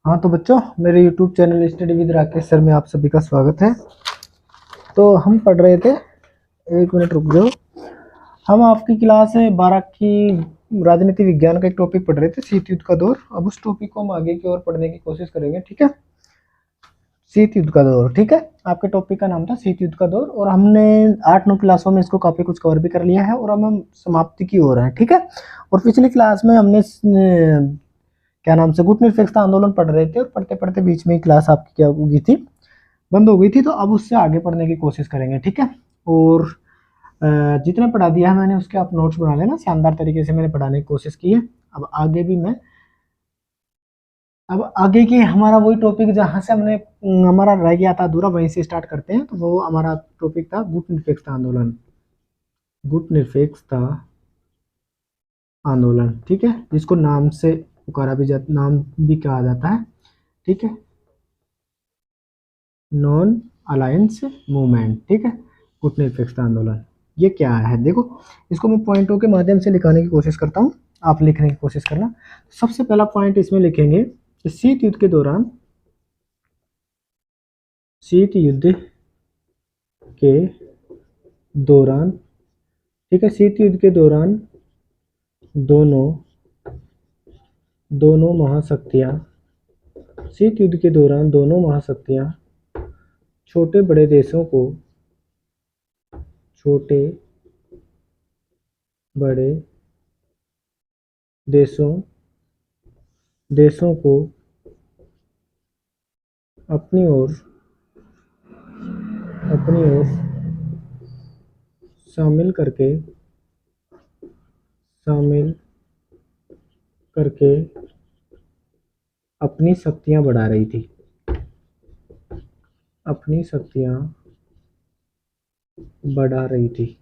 हाँ तो बच्चों, मेरे YouTube channel study with Rakesh sir में आप सभी का स्वागत है। तो हम पढ़ रहे थे, एक मिनट रुक जाओ। हम आपकी क्लास 12 की राजनीति विज्ञान का एक टॉपिक पढ़ रहे थे, शीत युद्ध का दौर। अब उस टॉपिक को हम आगे की ओर पढ़ने की कोशिश करेंगे, ठीक है। शीत युद्ध का दौर, ठीक है। आपके टॉपिक का नाम था शीत युद्ध का दौर, और हमने 8-9 क्लासों में इसको काफी कुछ कवर भी कर लिया है, और अब हम समाप्ति की ओर हैं, ठीक है। और पिछली क्लास में हमने क्या नाम से गुट निरपेक्षता आंदोलन पढ़ रहे थे, और पढ़ते पढ़ते बीच में ही क्लास आपकी क्या होगी थी, बंद हो गई थी। तो अब उससे आगे पढ़ने की कोशिश करेंगे, ठीक है। और जितना पढ़ा दिया है मैंने उसके आप नोट्स बना लेना, शानदार तरीके से मैंने पढ़ाने की कोशिश की है। अब आगे भी मैं अब आगे की हमारा वही टॉपिक जहाँ से हमने हमारा रह गया था अधूरा, वहीं से स्टार्ट करते हैं। तो वो हमारा टॉपिक था गुट निरपेक्षता आंदोलन। गुट निरपेक्षता आंदोलन, ठीक है, जिसको नाम से पुकारा भी जाता, नाम भी कहा जाता है, ठीक है, नॉन अलायंस मूवमेंट, ठीक है, गुटनिरपेक्षता आंदोलन। ये क्या है देखो, इसको मैं पॉइंटों के माध्यम से लिखाने की कोशिश करता हूँ, आप लिखने की कोशिश करना। सबसे पहला पॉइंट इसमें लिखेंगे कि शीत युद्ध के दौरान, शीत युद्ध के दौरान, ठीक है, शीत युद्ध के दौरान दोनों दोनों महाशक्तियां, शीत युद्ध के दौरान दोनों महाशक्तियां छोटे बड़े देशों को, छोटे बड़े देशों देशों को अपनी ओर शामिल करके शामिल करके अपनी शक्तियां बढ़ा रही थी, अपनी शक्तियां बढ़ा रही थी,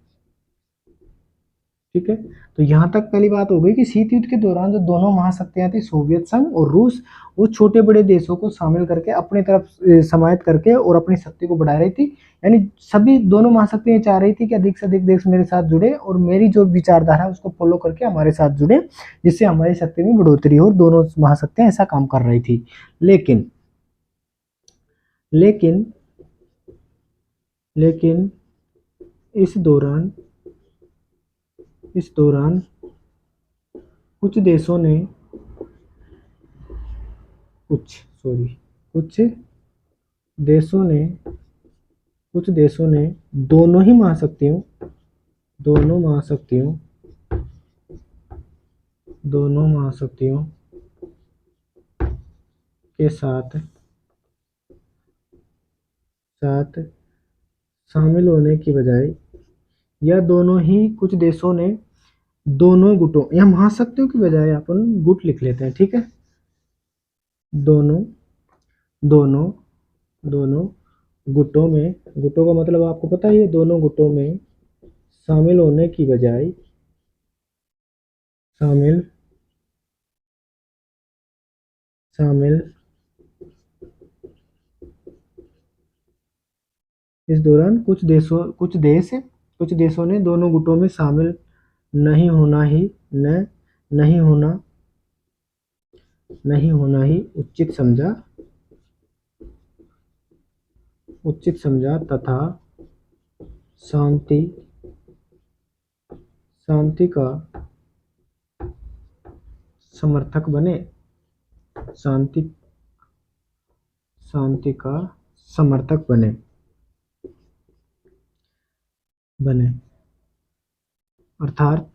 ठीक है। तो यहाँ तक पहली बात हो गई कि शीत युद्ध के दौरान जो दोनों महाशक्तियां थी, सोवियत संघ और रूस, वो छोटे बड़े देशों को शामिल करके अपनी तरफ समाहित करके और अपनी शक्ति को बढ़ा रही थी। यानी सभी दोनों महाशक्तियां चाह रही थी कि अधिक से अधिक देश मेरे साथ जुड़े और मेरी जो विचारधारा है उसको फॉलो करके हमारे साथ जुड़े, जिससे हमारी शक्ति में बढ़ोतरी हो। और दोनों महाशक्तियां ऐसा काम कर रही थी। लेकिन लेकिन लेकिन इस दौरान कुछ देशों ने कुछ देशों ने दोनों ही महाशक्तियों दोनों महाशक्तियों दोनों महाशक्तियों के साथ साथ शामिल होने की बजाय, या दोनों ही कुछ देशों ने दोनों गुटों, या महाशक्तियों की बजाय अपन गुट लिख लेते हैं, ठीक है, दोनों दोनों दोनों गुटों में, गुटों का मतलब आपको पता ही है, दोनों गुटों में शामिल होने की बजाय शामिल शामिल इस दौरान कुछ देशों ने दोनों गुटों में शामिल नहीं होना ही न नहीं होना नहीं होना ही उचित समझा तथा शांति शांति का समर्थक बने, शांति शांति का समर्थक बने। अर्थात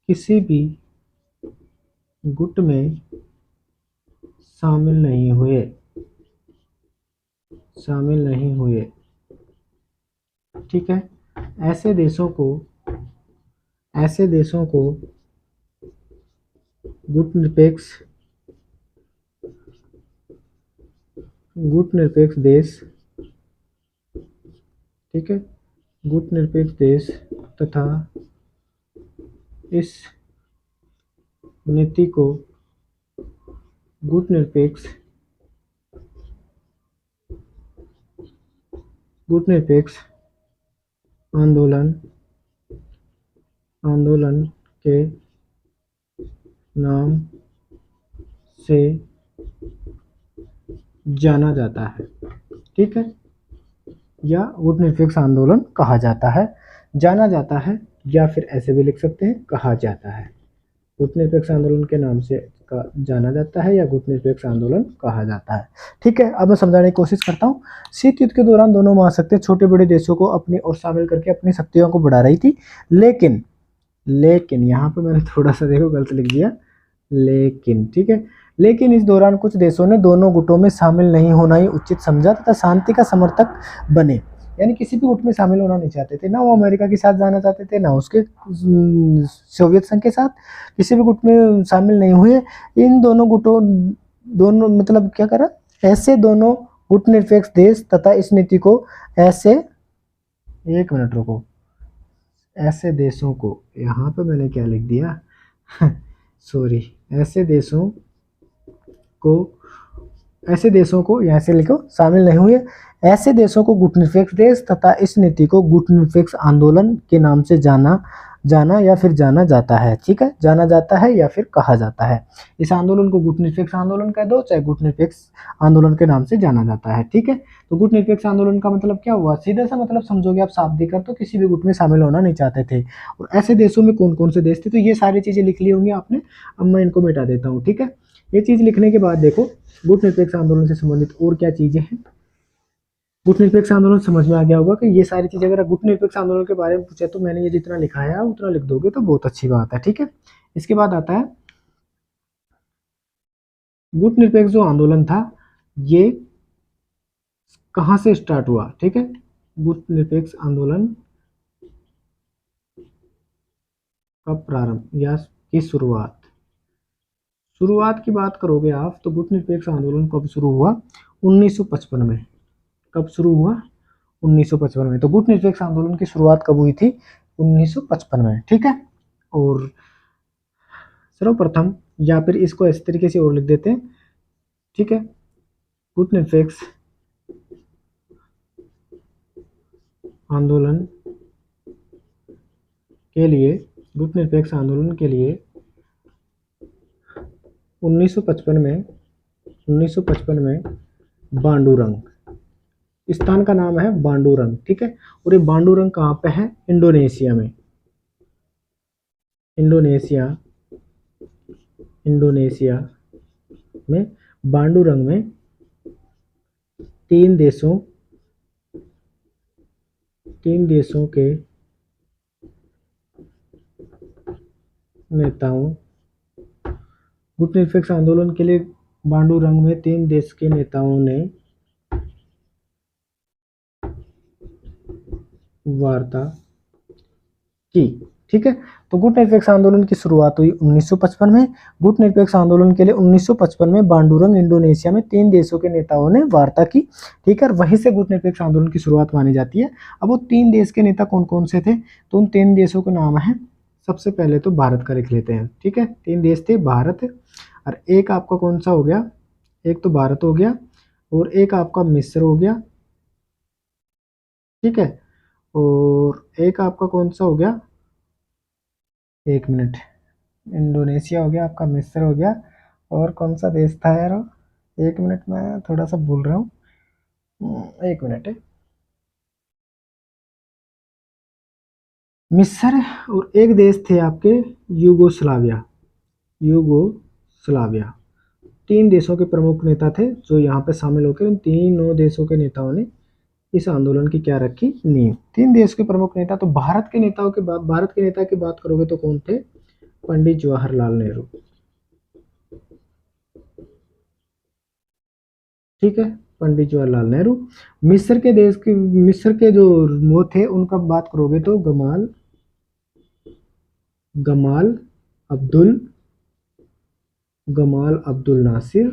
किसी भी गुट में शामिल नहीं हुए, ठीक है। ऐसे देशों को गुट निरपेक्ष देश, ठीक है, गुट निरपेक्ष देश तथा इस नीति को गुट निरपेक्ष आंदोलन के नाम से जाना जाता है, ठीक है, या गुटनिरपेक्ष आंदोलन कहा जाता है, जाना जाता है, या फिर ऐसे भी लिख सकते हैं कहा जाता है। गुटनिरपेक्ष आंदोलन के नाम से जाना जाता है या गुटनिरपेक्ष आंदोलन कहा जाता है। ठीक है, अब मैं समझाने की कोशिश करता हूँ। शीत युद्ध के दौरान दोनों महाशक्तियां छोटे बड़े देशों को अपनी ओर शामिल करके अपनी शक्तियों को बढ़ा रही थी, लेकिन यहाँ पे मैंने थोड़ा सा देखो गलत लिख दिया, लेकिन, ठीक है, लेकिन इस दौरान कुछ देशों ने दोनों गुटों में शामिल नहीं होना ही उचित समझा तथा शांति का समर्थक बने, यानी किसी भी गुट में शामिल होना नहीं चाहते थे, ना वो अमेरिका के साथ जाना चाहते थे, ना उसके सोवियत संघ के साथ, किसी भी गुट में शामिल नहीं हुए। इन दोनों गुटों, दोनों मतलब क्या करा, ऐसे दोनों गुट निरपेक्ष देश तथा इस नीति को ऐसे, एक मिनट रुको, ऐसे देशों को, यहाँ पे मैंने क्या लिख दिया सॉरी, ऐसे देशों को यहाँ से लिखो शामिल नहीं हुए, ऐसे देशों को गुटनिरपेक्ष देश तथा इस नीति को गुटनिरपेक्ष आंदोलन के नाम से जाना या फिर जाना जाता है। ठीक है, जाना जाता है या फिर कहा जाता है। इस आंदोलन को गुटनिरपेक्ष आंदोलन कह दो, चाहे गुटनिरपेक्ष आंदोलन के नाम से जाना जाता है। ठीक है, तो गुटनिरपेक्ष आंदोलन का मतलब क्या हुआ, सीधा सा मतलब समझोगे आप शाब्दिक अर्थ, तो किसी भी गुट में शामिल होना नहीं चाहते थे। और ऐसे देशों में कौन कौन से देश थे, तो ये सारी चीजें लिख ली होंगी आपने, अब मैं इनको मिटा देता हूँ। ठीक है, ये चीज लिखने के बाद देखो गुटनिरपेक्ष आंदोलन से संबंधित और क्या चीजें हैं। गुटनिरपेक्ष आंदोलन समझ में आ गया होगा कि ये सारी चीजें, अगर गुटनिरपेक्ष आंदोलन के बारे में पूछे तो मैंने ये जितना लिखा है उतना लिख दोगे तो बहुत अच्छी बात है। ठीक है, इसके बाद आता है गुटनिरपेक्ष जो आंदोलन था ये कहां से स्टार्ट हुआ। ठीक है, गुटनिरपेक्ष आंदोलन का प्रारंभ या की शुरुआत की बात करोगे आप तो गुटनिरपेक्ष आंदोलन कब शुरू हुआ, 1955 में। कब शुरू हुआ, 1955 में। तो गुटनिरपेक्ष आंदोलन की शुरुआत कब हुई थी, 1955 में। ठीक है, और सर्वप्रथम, या फिर इसको इस तरीके से और लिख देते हैं। ठीक है, गुटनिरपेक्ष आंदोलन के लिए 1955 में बांडुरंग, स्थान का नाम है बांडुरंग। ठीक है, और ये बांडुरंग कहाँ पे है, इंडोनेशिया में। इंडोनेशिया में बांडुरंग में तीन देशों के नेताओं, गुटनिरपेक्ष आंदोलन के लिए बांडुरंग में 3 देश के नेताओं ने वार्ता की। ठीक है, तो गुटनिरपेक्ष आंदोलन की शुरुआत हुई 1955 में। गुटनिरपेक्ष आंदोलन के लिए 1955 में बांडुरंग इंडोनेशिया में 3 देशों के नेताओं ने वार्ता की। ठीक है, वहीं से गुटनिरपेक्ष आंदोलन की शुरुआत मानी जाती है। अब वो 3 देश के नेता कौन कौन से थे, तो उन 3 देशों के नाम है, सबसे पहले तो भारत का लिख लेते हैं। ठीक है, 3 देश थे, भारत, और एक आपका कौन सा हो गया, एक तो भारत हो गया और एक आपका मिस्र हो गया। ठीक है, और एक आपका कौन सा हो गया, एक मिनट, इंडोनेशिया हो गया आपका, मिस्र हो गया, और कौन सा देश था यार, एक मिनट, मैं थोड़ा सा भूल रहा हूँ, एक मिनट है, मिस्र, और एक देश थे आपके यूगोस्लाविया। 3 देशों के प्रमुख नेता थे जो यहाँ पे शामिल होकर इन तीनों देशों के नेताओं ने इस आंदोलन की क्या रखी, नींव। 3 देश के प्रमुख नेता, तो भारत के नेताओं के बाद, भारत के नेता की बात करोगे तो कौन थे, पंडित जवाहरलाल नेहरू। ठीक है, पंडित जवाहरलाल नेहरू। मिस्र के जो वो थे उनका बात करोगे तो गमाल अब्दुल नासिर।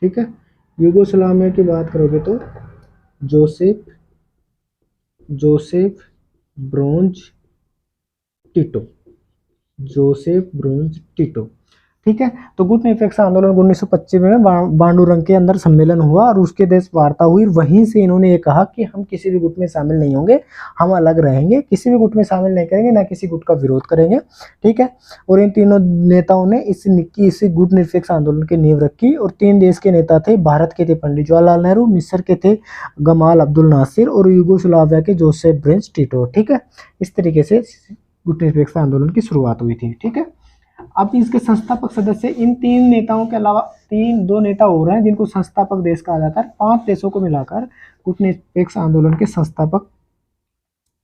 ठीक है, यूगोस्लाविया की बात करोगे तो जोसेफ ब्रोंज टिटो। ठीक है। तो गुट निरपेक्ष आंदोलन 1925 में बांडुरंग के अंदर सम्मेलन हुआ और उसके देश वार्ता हुई। वहीं से इन्होंने ये कहा कि हम किसी भी गुट में शामिल नहीं होंगे, हम अलग रहेंगे, किसी भी गुट में शामिल नहीं करेंगे, ना किसी गुट का विरोध करेंगे। ठीक है। और इन तीनों नेताओं ने इस गुट निरपेक्ष आंदोलन की नींव रखी। और 3 देश के नेता थे, भारत के थे पंडित जवाहरलाल नेहरू, मिस्र के थे गमाल अब्दुल नासिर और यूगोस्लाविया के जोसेफ ब्रेंज टिटो। ठीक है। इस तरीके से गुट निरपेक्ष आंदोलन की शुरुआत हुई थी। ठीक है। अब इसके संस्थापक सदस्य इन 3 नेताओं के अलावा 2 नेता हो रहे हैं जिनको संस्थापक देश कहा जाता है। 5 देशों को मिलाकर गुट निरपेक्ष आंदोलन के संस्थापक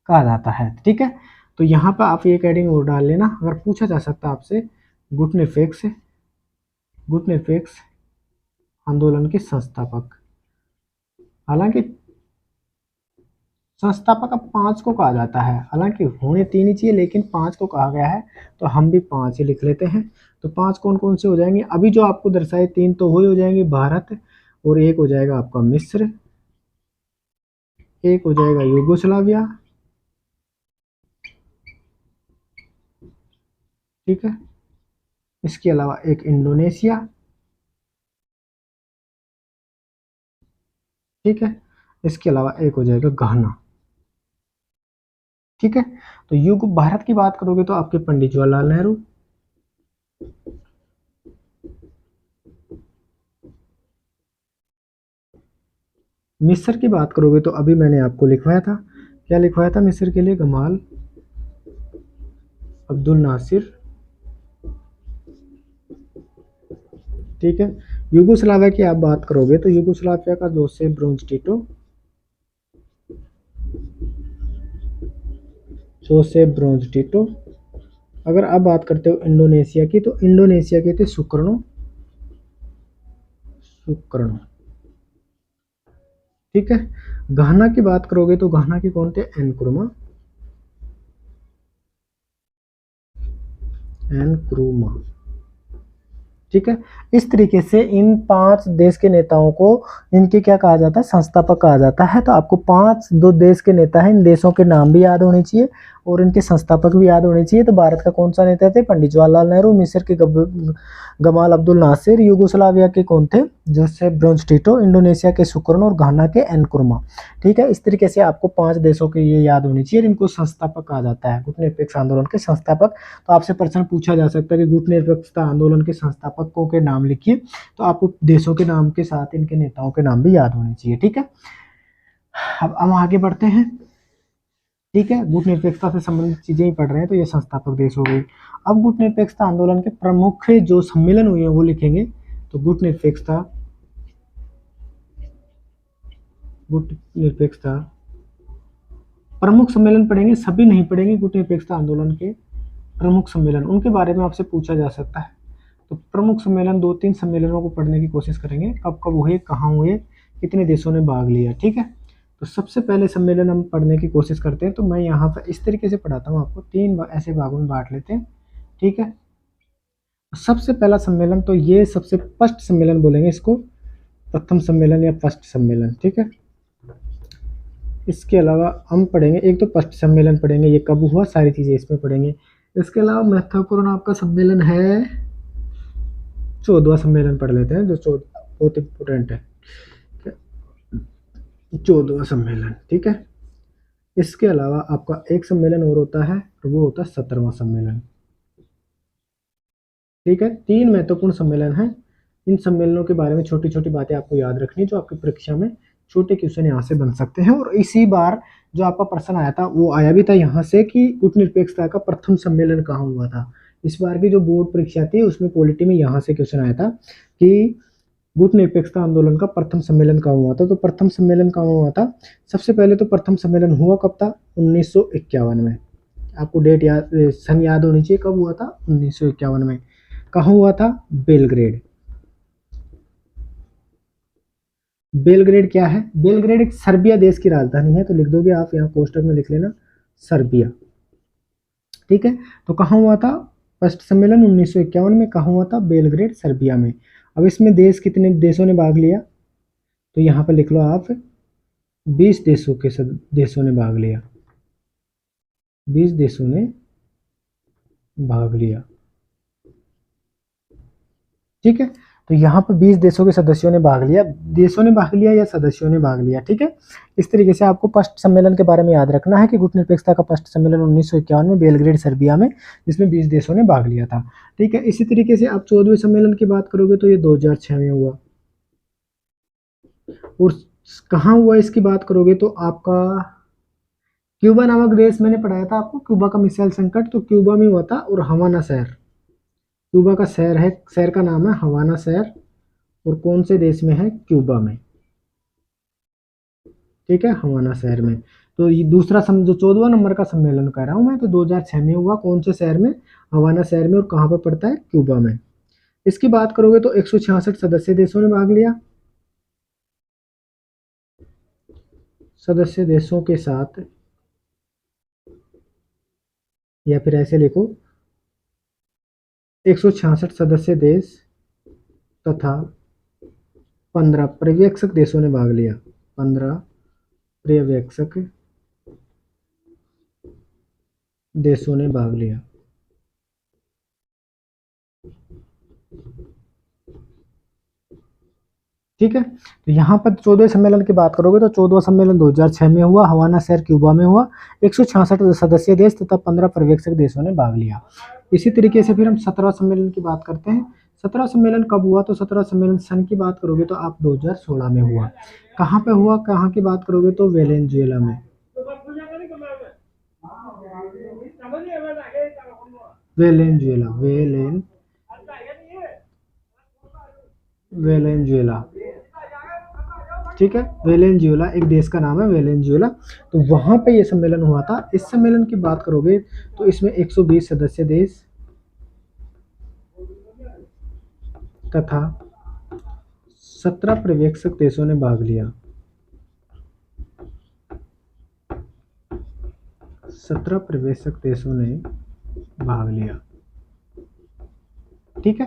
कहा जाता है। ठीक है। तो यहाँ पर आप एक एडिंग और डाल लेना, अगर पूछा जा सकता है आपसे गुट निरपेक्ष आंदोलन के संस्थापक। हालांकि संस्थापक अब 5 को कहा जाता है, हालांकि होने 3 ही चाहिए लेकिन 5 को कहा गया है, तो हम भी 5 ही लिख लेते हैं। तो 5 कौन कौन से हो जाएंगे, अभी जो आपको दर्शाए 3 तो हो जाएंगे, भारत, और एक हो जाएगा आपका मिस्र, एक हो जाएगा यूगोस्लाविया। ठीक है। इसके अलावा एक इंडोनेशिया। ठीक है। इसके अलावा एक हो जाएगा घाना। ठीक है। तो भारत की बात करोगे तो आपके पंडित जवाहरलाल नेहरू, मिस्र की बात करोगे तो अभी मैंने आपको लिखवाया था, क्या लिखवाया था मिस्र के लिए, गमाल अब्दुल नासिर। ठीक है। यूगोस्लाविया की आप बात करोगे तो यूगोस्लाविया का जोसेफ ब्रोंज टिटो, अगर आप बात करते हो इंडोनेशिया की तो इंडोनेशिया के थे सुकर्णो। ठीक है। घाना की बात करोगे तो घाना के कौन थे, एनक्रुमा। ठीक है। इस तरीके से इन 5 देश के नेताओं को इनके क्या कहा जाता है, संस्थापक कहा जाता है। तो आपको 2 देश के नेता हैं, इन देशों के नाम भी याद होने चाहिए और इनके संस्थापक भी याद होने चाहिए। तो भारत का कौन सा नेता थे, पंडित जवाहरलाल नेहरू, मिस्र के गमाल अब्दुल नासिर, यूगोस्लाविया के कौन थे, जोसेफ ब्रोंज टिटो, इंडोनेशिया के सुकर्णो और घाना के एनक्रुमा। ठीक है। इस तरीके से आपको 5 देशों के ये याद होनी चाहिए, इनको संस्थापक कहा जाता है, गुट निरपेक्ष आंदोलन के संस्थापक। तो आपसे प्रश्न पूछा जा सकता है कि गुट निरपेक्षता आंदोलन के संस्थापकों के नाम लिखिए, तो आपको देशों के नाम के साथ इनके नेताओं के नाम भी याद होने चाहिए। ठीक है। अब हम आगे बढ़ते हैं। ठीक है। गुट निरपेक्षता से संबंधित चीजें ही पढ़ रहे हैं, तो ये संस्थापक देश हो गई। अब गुट निरपेक्षता आंदोलन के प्रमुख जो सम्मेलन हुए हैं वो लिखेंगे। तो गुट निरपेक्षता प्रमुख सम्मेलन पढ़ेंगे, सभी नहीं पढ़ेंगे। गुट निरपेक्षता आंदोलन के प्रमुख सम्मेलन, उनके बारे में आपसे पूछा जा सकता है। तो प्रमुख सम्मेलन 2-3 सम्मेलनों को पढ़ने की कोशिश करेंगे, कब कब हुए, कहाँ हुए, कितने देशों ने भाग लिया। ठीक है। तो सबसे पहले सम्मेलन हम पढ़ने की कोशिश करते हैं। तो मैं यहाँ पर इस तरीके से पढ़ाता हूँ आपको, 3 ऐसे भागों में बांट लेते हैं। ठीक है। सबसे पहला सम्मेलन, तो ये सबसे फर्स्ट सम्मेलन बोलेंगे इसको, प्रथम सम्मेलन या फर्स्ट सम्मेलन। ठीक है। इसके अलावा हम पढ़ेंगे, एक तो फर्स्ट सम्मेलन पढ़ेंगे, ये कब हुआ, सारी चीजें इसमें पढ़ेंगे। इसके अलावा महत्वपूर्ण आपका सम्मेलन है 14वां सम्मेलन पढ़ लेते हैं, जो बहुत इंपॉर्टेंट है, 14वां सम्मेलन। ठीक है। इसके अलावा आपका एक सम्मेलन और होता है, और वो होता है 17वां सम्मेलन। ठीक है। 3 महत्वपूर्ण सम्मेलन हैं। इन सम्मेलनों के बारे में छोटी छोटी बातें आपको याद रखनी, जो आपकी परीक्षा में छोटे क्वेश्चन यहाँ से बन सकते हैं। और इसी बार जो आपका प्रश्न आया था वो आया भी था यहाँ से कि गुट निरपेक्षता का प्रथम सम्मेलन कहाँ हुआ था। इस बार की जो बोर्ड परीक्षा थी उसमें पॉलिटी में यहाँ से क्वेश्चन आया था कि गुट निरपेक्षता आंदोलन का प्रथम सम्मेलन कहाँ हुआ था। तो प्रथम सम्मेलन कहाँ हुआ था, सबसे पहले तो प्रथम सम्मेलन हुआ कब था, 1951 में। आपको डेट याद, सन याद होनी चाहिए, कब हुआ था, 1951 में। कहाँ हुआ था, बेलग्रेड। बेलग्रेड क्या है, बेलग्रेड एक सर्बिया देश की राजधानी है, तो लिख दोगे आप यहाँ कोष्टक में लिख लेना सर्बिया। ठीक है। तो कहाँ हुआ था फर्स्ट सम्मेलन, 1951 में। कहाँ हुआ था, बेलग्रेड, सर्बिया में। अब इसमें देश, कितने देशों ने भाग लिया, तो यहाँ पर लिख लो आप 20 देशों ने भाग लिया, 20 देशों ने भाग लिया। ठीक है, तो यहाँ पर 20 देशों के सदस्यों ने भाग लिया, देशों ने भाग लिया या सदस्यों ने भाग लिया। ठीक है, इस तरीके से आपको फर्स्ट सम्मेलन के बारे में याद रखना है कि गुटनिरपेक्षता का फर्स्ट सम्मेलन 1951 में बेलग्रेड सर्बिया में, जिसमें 20 देशों ने भाग लिया था। ठीक है, इसी तरीके से आप 14वें सम्मेलन की बात करोगे तो ये 2006 में हुआ। और कहाँ हुआ इसकी बात करोगे तो आपका क्यूबा नामक देश, मैंने पढ़ाया था आपको क्यूबा का मिसाइल संकट, तो क्यूबा में हुआ था। और हवाना शहर, क्यूबा का शहर है, शहर का नाम है हवाना शहर, और कौन से देश में है, क्यूबा में। ठीक है, हवाना शहर में। तो ये दूसरा जो 14वां नंबर का सम्मेलन कर रहा हूं मैं, तो 2006 में हुआ। कौन से शहर में, हवाना शहर में। और कहाँ पे पड़ता है, क्यूबा में। इसकी बात करोगे तो 166 सदस्य देशों ने भाग लिया। सदस्य देशों के साथ, या फिर ऐसे लिखो, 166 सदस्य देश तथा 15 पर्यवेक्षक देशों ने भाग लिया। 15 पर्यवेक्षक देशों ने भाग लिया। ठीक है, तो यहाँ पर 14वें सम्मेलन की बात करोगे तो 14वां सम्मेलन 2006 में हुआ, हवाना शहर क्यूबा में हुआ। 166 सदस्यीय देश तथा 15 पर्यवेक्षक देशों ने भाग लिया। इसी तरीके से फिर हम 17वां सम्मेलन की बात करते हैं। 17वां सम्मेलन कब हुआ, तो 17वां सम्मेलन सन की बात करोगे तो आप 2016 में हुआ। कहाँ पे हुआ, कहाँ की बात करोगे तो वेनेजुएला में। Venezuela, Venezuela. ठीक है, वेनेजुएला एक देश का नाम है, वेनेजुएला। तो वहां पे ये सम्मेलन हुआ था। इस सम्मेलन की बात करोगे तो इसमें 120 सदस्य देश तथा 17 पर्यवेक्षक देशों ने भाग लिया। 17 पर्यवेक्षक देशों ने भाग लिया। ठीक है,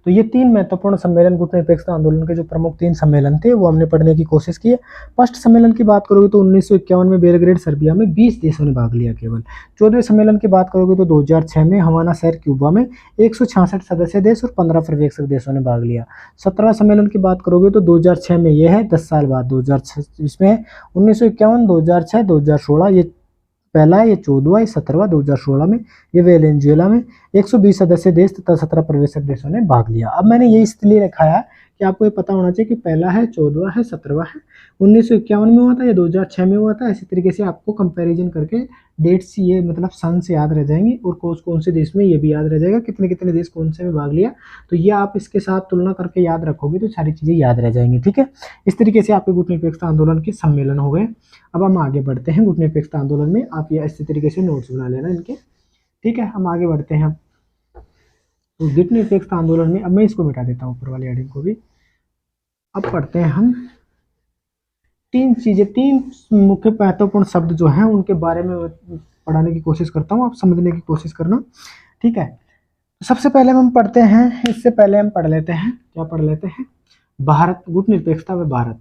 तो ये 3 महत्वपूर्ण सम्मेलन गुटनिरपेक्षता आंदोलन के जो प्रमुख 3 सम्मेलन थे वो हमने पढ़ने की कोशिश की है। फर्स्ट सम्मेलन की बात करोगे तो 1951 में बेलग्रेड सर्बिया में 20 देशों ने भाग लिया केवल। 14वें सम्मेलन की बात करोगे तो 2006 में हवाना शहर क्यूबा में 166 सदस्य देश और 15 पर्यवेक्षक देशों ने भाग लिया। 17वां सम्मेलन की बात करोगे तो 2006 में ये है, 10 साल बाद 2006 इसमें 1951, 2006, 2016 ये पहला है, ये 14वां, ये 17वां 2016 में, ये वेनेजुएला में 120 सदस्य देश तथा 17 पर्यवेक्षक देशों ने भाग लिया। अब मैंने ये इसलिए रखा है कि आपको ये पता होना चाहिए कि पहला है, 14वां है, 17वां है, 1951 में हुआ था, या 2006 में हुआ था। इसी तरीके से आपको कंपैरिजन करके डेट्स, ये मतलब सन से याद रह जाएंगे, और कौन से देश में ये भी याद रह जाएगा, कितने कितने देश कौन से में भाग लिया। तो ये आप इसके साथ तुलना करके याद रखोगे तो सारी चीज़ें याद रह जाएंगी। ठीक है, इस तरीके से आपके गुटनिरपेक्षता आंदोलन के सम्मेलन हो गए। अब हम आगे बढ़ते हैं गुटनिरपेक्षता आंदोलन में। आप ये इसी तरीके से नोट्स बना लेना इनके। ठीक है, हम आगे बढ़ते हैं। तो गुटनिरपेक्षता आंदोलन में, अब मैं इसको मिटा देता हूँ ऊपर वाली हेडिंग को भी। अब पढ़ते हैं हम 3 चीजें, 3 मुख्य महत्वपूर्ण शब्द जो हैं उनके बारे में पढ़ाने की कोशिश करता हूँ, आप समझने की कोशिश करना। ठीक है, सबसे पहले हम पढ़ते हैं, इससे पहले हम पढ़ लेते हैं, क्या पढ़ लेते हैं, भारत, गुटनिरपेक्षता व भारत।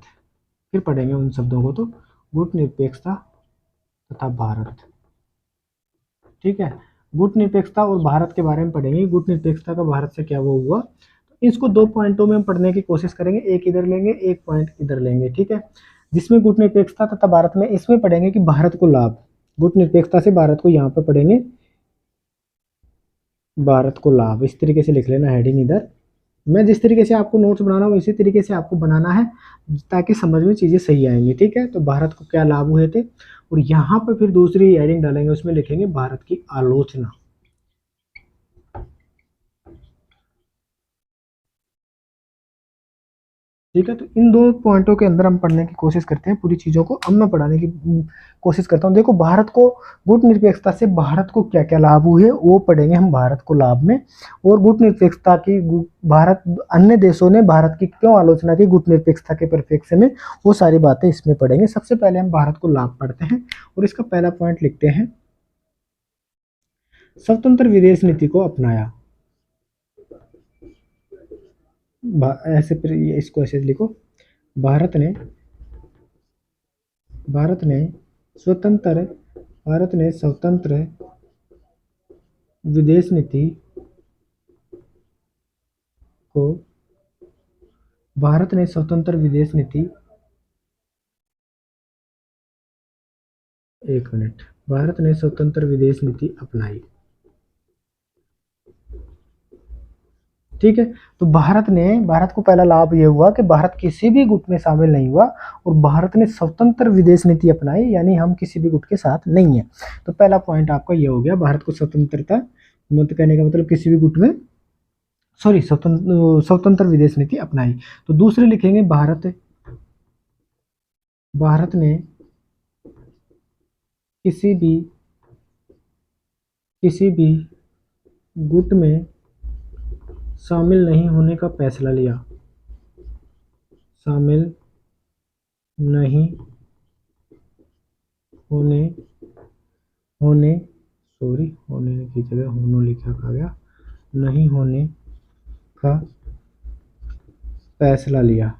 फिर पढ़ेंगे उन शब्दों को। तो गुटनिरपेक्षता तथा भारत। ठीक है, गुटनिरपेक्षता और भारत के बारे में पढ़ेंगे। गुटनिरपेक्षता का भारत से क्या वो हुआ, तो इसको 2 पॉइंटों में हम पढ़ने की कोशिश करेंगे, एक इधर लेंगे, एक पॉइंट इधर लेंगे। ठीक है, जिसमें गुटनिरपेक्षता तथा भारत में, इसमें पढ़ेंगे कि भारत को लाभ, गुटनिरपेक्षता से भारत को यहाँ पे पढ़ेंगे, भारत को लाभ। इस तरीके से लिख लेना हेडिंग इधर। मैं जिस तरीके से आपको नोट्स बनाना हो इसी तरीके से आपको बनाना है, ताकि समझ में चीज़ें सही आएंगी। ठीक है, तो भारत को क्या लाभ हुए थे, और यहाँ पर फिर दूसरी हेडिंग डालेंगे, उसमें लिखेंगे भारत की आलोचना। ठीक है, तो इन 2 पॉइंटों के अंदर हम पढ़ने की कोशिश करते हैं पूरी चीज़ों को। अब मैं पढ़ाने की कोशिश करता हूँ। देखो, भारत को, गुटनिरपेक्षता से भारत को क्या क्या लाभ हुए वो पढ़ेंगे हम भारत को लाभ में। और गुटनिरपेक्षता की, भारत, अन्य देशों ने भारत की क्यों आलोचना की गुटनिरपेक्षता के परिप्रेक्ष्य में, वो सारी बातें इसमें पढ़ेंगे। सबसे पहले हम भारत को लाभ पढ़ते हैं, और इसका पहला पॉइंट लिखते हैं, स्वतंत्र विदेश नीति को अपनाया। ऐसे फिर इसको ऐसे लिखो, भारत ने स्वतंत्र, भारत ने स्वतंत्र विदेश नीति को भारत ने स्वतंत्र विदेश नीति, एक मिनट, भारत ने स्वतंत्र विदेश नीति अपनाई। ठीक है, तो भारत को पहला लाभ यह हुआ कि भारत किसी भी गुट में शामिल नहीं हुआ और भारत ने स्वतंत्र विदेश नीति अपनाई, यानी हम किसी भी गुट के साथ नहीं है। तो पहला पॉइंट आपका यह हो गया, भारत को स्वतंत्रता, मतलब कहने का मतलब किसी भी गुट में, सॉरी, स्वतंत्र विदेश नीति अपनाई। तो दूसरे लिखेंगे, भारत ने किसी भी गुट में शामिल नहीं होने का फैसला लिया, शामिल नहीं होने की जगह होने लिखा गया, नहीं होने का फैसला लिया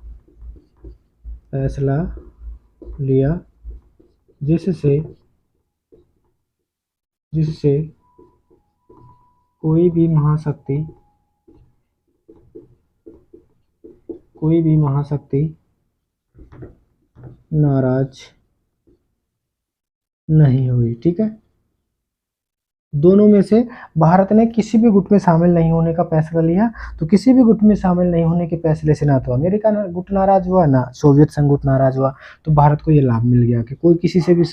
जिससे कोई भी महाशक्ति नाराज नहीं हुई। ठीक है, दोनों में से भारत ने किसी भी गुट में शामिल नहीं होने का फैसला लिया, तो किसी भी गुट में शामिल नहीं होने के फैसले से ना तो अमेरिका गुट नाराज हुआ, ना सोवियत संघ गुट नाराज हुआ, तो भारत को ये लाभ मिल गया कि कोई किसी से भी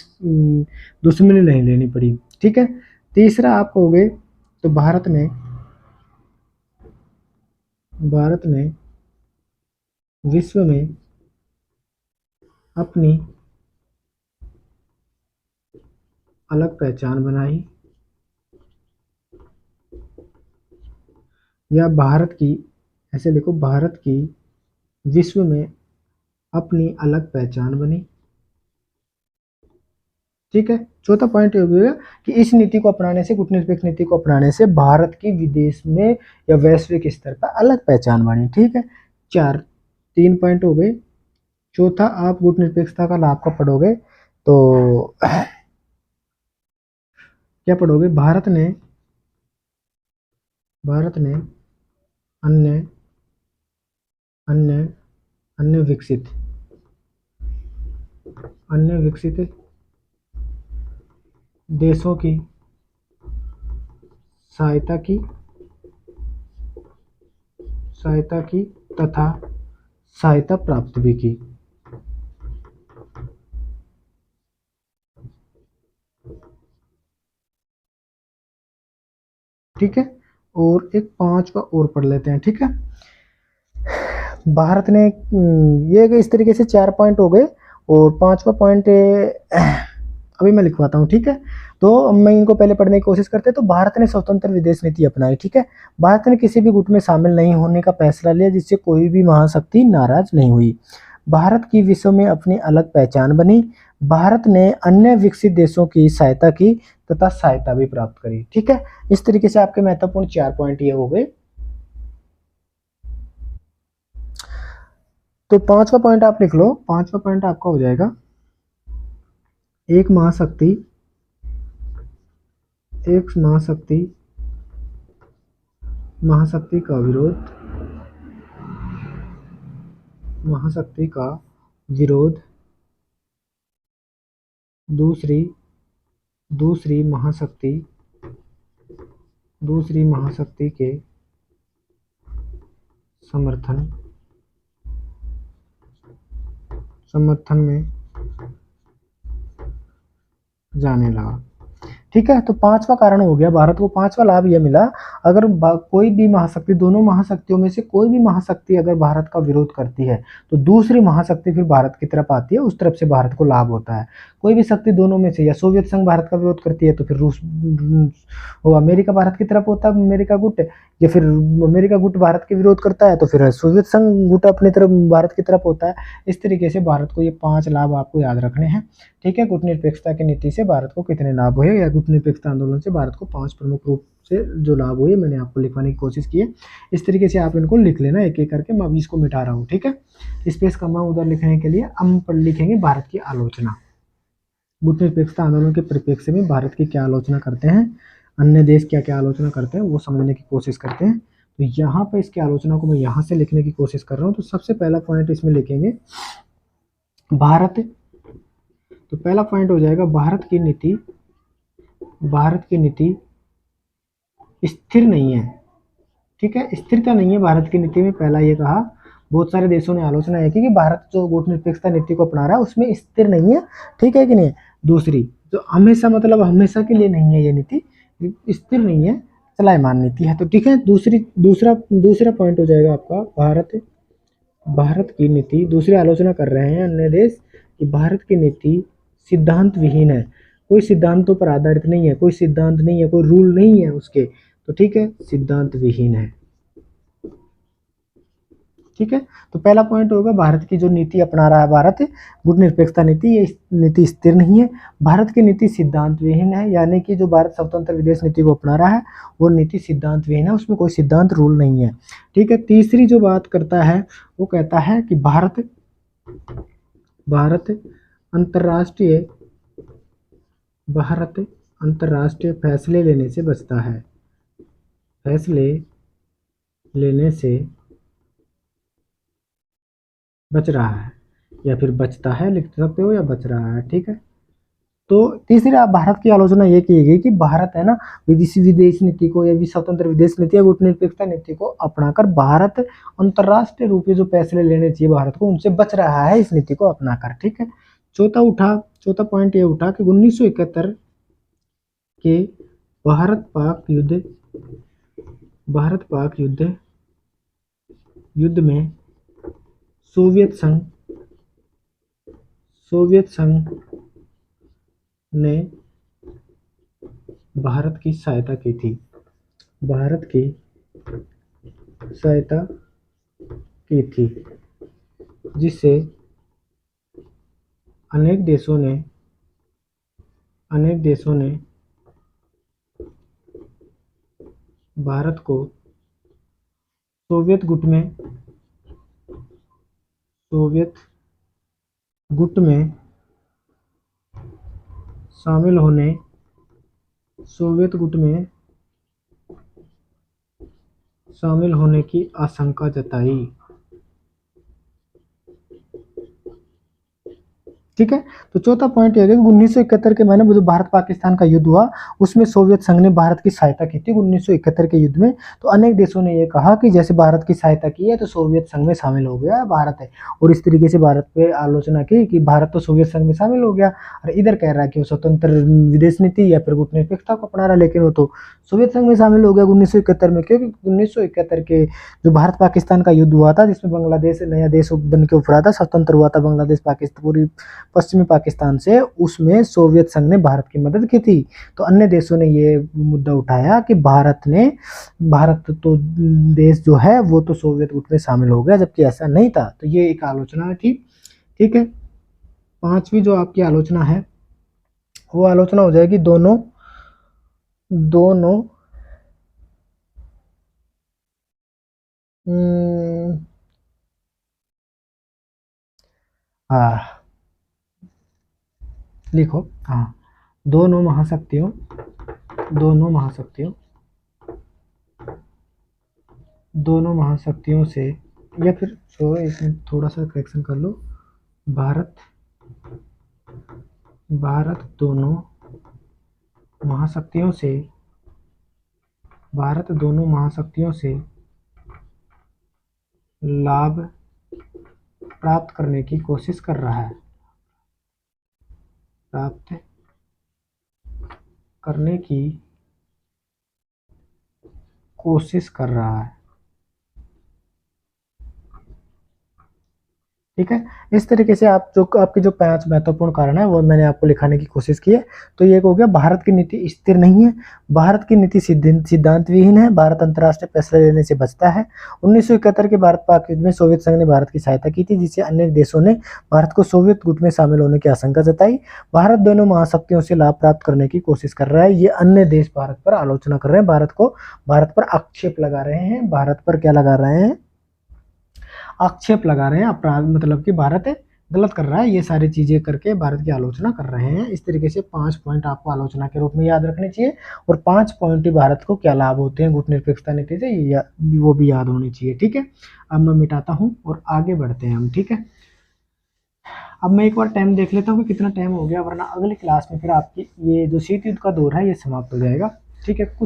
दुश्मनी नहीं लेनी पड़ी। ठीक है, तीसरा आप कहोगे, तो भारत ने विश्व में अपनी अलग पहचान बनाई, या भारत की, ऐसे लिखो, भारत की विश्व में अपनी अलग पहचान बनी। ठीक है, चौथा पॉइंट ये होगा कि इस नीति को अपनाने से, गुटनिरपेक्ष नीति को अपनाने से भारत की विदेश में या वैश्विक स्तर पर अलग पहचान बनी। ठीक है, 3 पॉइंट हो गए। चौथा, आप गुटनिरपेक्षता का लाभ का पढ़ोगे तो क्या पढ़ोगे, भारत ने अन्य विकसित देशों की सहायता की तथा सहायता प्राप्त भी की। ठीक है, और एक 5वां और पढ़ लेते हैं। ठीक है, भारत ने, ये इस तरीके से 4 पॉइंट हो गए, और 5वां पॉइंट अभी मैं लिखवाता हूँ। ठीक है, तो मैं इनको पहले पढ़ने की कोशिश करते हैं। तो भारत ने स्वतंत्र विदेश नीति अपनाई। ठीक है, भारत ने किसी भी गुट में शामिल नहीं होने का फैसला लिया, जिससे कोई भी महाशक्ति नाराज नहीं हुई। भारत की विश्व में अपनी अलग पहचान बनी। भारत ने अन्य विकसित देशों की सहायता की तथा सहायता भी प्राप्त करी। ठीक है, इस तरीके से आपके महत्वपूर्ण 4 पॉइंट ये हो गए। तो 5वां पॉइंट आप लिख लो। 5वां पॉइंट आपका हो जाएगा, एक महाशक्ति का विरोध दूसरी महाशक्ति के समर्थन में जाने लगा। ठीक है, तो 5वां कारण हो गया, भारत को 5वां लाभ यह मिला, अगर कोई भी महाशक्ति, दोनों महाशक्तियों में से कोई भी महाशक्ति अगर भारत का विरोध करती है, तो दूसरी महाशक्ति फिर भारत की तरफ आती है, उस तरफ से भारत को लाभ होता है। कोई भी शक्ति दोनों में से, या सोवियत संघ भारत का विरोध करती है, तो फिर रूस वो अमेरिका भारत की तरफ होता है, अमेरिका गुट, या फिर अमेरिका गुट भारत के विरोध करता है, तो फिर सोवियत संघ गुट अपनी तरफ भारत की तरफ होता है। इस तरीके से भारत को ये 5 लाभ आपको याद रखने हैं। ठीक है, गुटनिरपेक्षता की नीति से भारत को कितने लाभ हुए, या गुटनिरपेक्षता आंदोलन से भारत को 5 प्रमुख रूप से जो लाभ हुए, मैंने आपको लिखवाने की कोशिश की है। इस तरीके से आप इनको लिख लेना एक एक करके, मैं अभी इसको मिटा रहा हूँ। ठीक है, स्पेस कमा उधर लिखने के लिए हम लिखेंगे भारत की आलोचना। गुटनिरपेक्षता आंदोलन के परिप्रेक्ष्य में भारत की क्या आलोचना करते हैं, अन्य देश क्या क्या आलोचना करते हैं, वो समझने की कोशिश करते हैं। तो यहाँ पे इसकी आलोचना को मैं यहाँ से लिखने की कोशिश कर रहा हूँ। तो सबसे पहला पॉइंट इसमें लिखेंगे भारत। तो पहला पॉइंट हो जाएगा भारत की नीति स्थिर नहीं है। ठीक है, स्थिरता नहीं है भारत की नीति में, पहला ये कहा। बहुत सारे देशों ने आलोचना है कि भारत जो गुटनिरपेक्षता नीति को अपना रहा है उसमें स्थिर नहीं है। ठीक है कि नहीं। दूसरी, जो हमेशा मतलब हमेशा के लिए नहीं है, ये नीति स्थिर नहीं है, चलायमान नीति है। तो ठीक है, दूसरा पॉइंट हो जाएगा आपका भारत की नीति। दूसरी आलोचना कर रहे हैं अन्य देश कि भारत की नीति सिद्धांत विहीन है, कोई सिद्धांतों पर आधारित नहीं है, कोई सिद्धांत नहीं है, कोई रूल नहीं है उसके। तो ठीक है, सिद्धांत विहीन है। ठीक है, तो पहला पॉइंट होगा भारत की जो नीति अपना रहा है भारत गुटनिरपेक्षता नीति, ये नीति स्थिर नहीं है। भारत की नीति सिद्धांत विहीन है, यानी कि जो भारत स्वतंत्र विदेश नीति को अपना रहा है वो नीति सिद्धांत विहीन है, उसमें कोई सिद्धांत रूल नहीं है। ठीक है, तीसरी जो बात करता है वो कहता है कि भारत अंतर्राष्ट्रीय फैसले लेने से बचता है, फैसले लेने से बच रहा है, या फिर बचता है लिख सकते हो, या बच रहा है। ठीक है, तो तीसरा भारत की आलोचना ये की गई कि भारत है ना विदेशी विदेश नीति को या स्वतंत्र विदेश नीति या गुटनिरपेक्षता नीति को अपनाकर भारत अंतर्राष्ट्रीय रूप से जो फैसले लेने चाहिए भारत को उनसे बच रहा है इस नीति को अपनाकर। ठीक है, चौथा पॉइंट ये उठा कि 1971 के भारत पाक युद्ध में सोवियत संघ ने भारत की सहायता की थी, जिससे अनेक देशों ने भारत को सोवियत गुट में शामिल होने की आशंका जताई। ठीक है, तो चौथा पॉइंट यह है कि 1971 के महीने में जो भारत पाकिस्तान का युद्ध हुआ उसमें सोवियत संघ ने भारत की सहायता की थी 1971 के युद्ध में। तो अनेक देशों ने यह कहा कि जैसे भारत की सहायता की है तो सोवियत संघ में शामिल हो गया भारत है, और इस तरीके से भारत पे आलोचना की कि भारत तो सोवियत संघ में शामिल हो गया, और इधर कह रहा है कि वो स्वतंत्र विदेश नीति या फिर गुटनिरपेक्षता को अपना रहा है, लेकिन वो तो सोवियत संघ में शामिल हो गया 1971 में। क्योंकि 1971 के जो भारत पाकिस्तान का युद्ध हुआ था जिसमें बांग्लादेश नया देश बन के उभरा था, स्वतंत्र हुआ था बांग्लादेश पाकिस्तान पूरी पश्चिमी पाकिस्तान से, उसमें सोवियत संघ ने भारत की मदद की थी। तो अन्य देशों ने ये मुद्दा उठाया कि भारत तो देश जो है वो तो सोवियत गुट में शामिल हो गया, जबकि ऐसा नहीं था। तो ये एक आलोचना थी। ठीक है, पांचवी जो आपकी आलोचना है वो आलोचना हो जाएगी दोनों लिखो, हाँ, दोनों महाशक्तियों से, या फिर इसमें थोड़ा सा करेक्शन कर लो, भारत दोनों महाशक्तियों से लाभ प्राप्त करने की कोशिश कर रहा है, ठीक है, इस तरीके से आपके जो 5 महत्वपूर्ण कारण है वो मैंने आपको लिखाने की कोशिश की है। तो ये हो गया भारत की नीति स्थिर नहीं है, भारत की नीति सिद्धांत विहीन है, भारत अंतर्राष्ट्रीय फैसले लेने से बचता है। 1971 के भारत पाक युद्ध में सोवियत संघ ने भारत की सहायता की थी, जिससे अन्य देशों ने भारत को सोवियत गुट में शामिल होने की आशंका जताई। भारत दोनों महाशक्तियों से लाभ प्राप्त करने की कोशिश कर रहा है। ये अन्य देश भारत पर आलोचना कर रहे हैं, भारत पर आक्षेप लगा रहे हैं, अपराध, मतलब कि भारत गलत कर रहा है, ये सारी चीजें करके भारत की आलोचना कर रहे हैं। इस तरीके से 5 पॉइंट आपको आलोचना के रूप में याद रखने चाहिए, और 5 पॉइंट ही भारत को क्या लाभ होते हैं गुटनिरपेक्षता नीति से, वो भी याद होनी चाहिए। ठीक है, अब मैं मिटाता हूँ और आगे बढ़ते हैं हम। ठीक है, अब मैं एक बार टाइम देख लेता हूँ कि कितना टाइम हो गया, वरना अगली क्लास में फिर आपकी ये जो शीत युद्ध का दौर है ये समाप्त हो जाएगा। ठीक है, कुछ